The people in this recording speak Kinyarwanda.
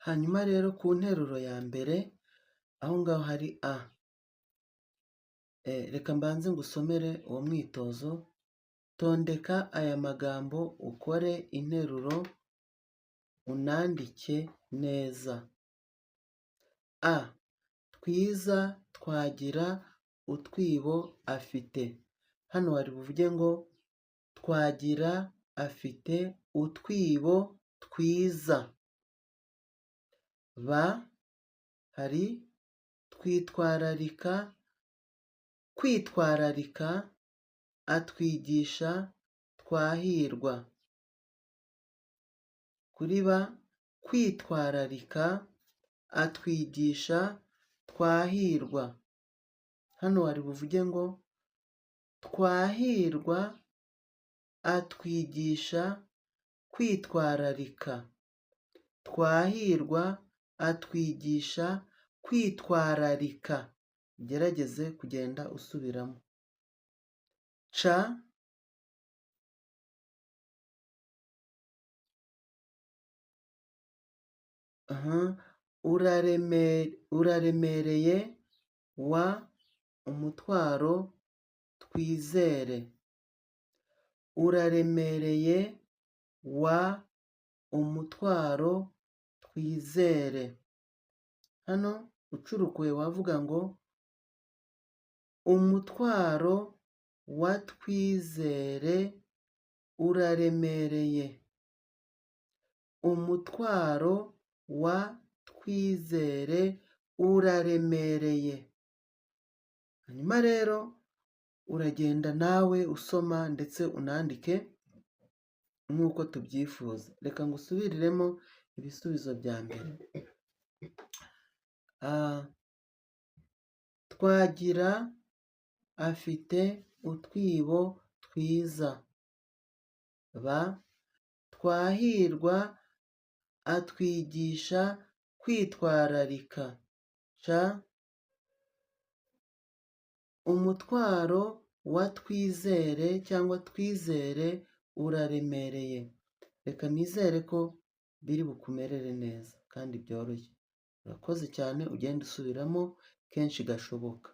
Hanyuma rero ku nteruro ya mbere aho ngaho hari a. Reka mbanze ngusomere uwo mwitozo. Tondeka aya magambo ukore interuro unandike neza. A. Twiza Twagira utwibo afite. Hano wari buvuge ngo Twagira afite utwibo twiza. B. Hari kwitwararika atwigisha Twahirwa. Kuri B. Kwitwararika atwigisha Twahirwa. Hano wari buvuge ngo Twahirwa atwigisha kwitwararika. Twahirwa atwigisha kwitwararika. Gerageze kugenda usubiramo. C. Uraremereye wa umutwaro twizere. Uraremereye wa umutwaro twizere. Hano ucurukuye wavuga ngo umutwaro wa twizere uraremereye. Umutwaro wa twizere uraremereye. Hanyuma rero uragenda nawe usoma ndetse unandike nk'uko tubyifuza. Reka ngusubiriremo ibisubizo bya mbere. Twagira afite utwibo twiza. B. Twahirwa atwigisha kwitwararika. C. Umutwaro wa twizere cyangwa twizere uraremereye. Reka nizere ko biri bukumerere neza kandi byoroshye. Urakoze cyane, ugenda usubiramo kenshi gashoboka.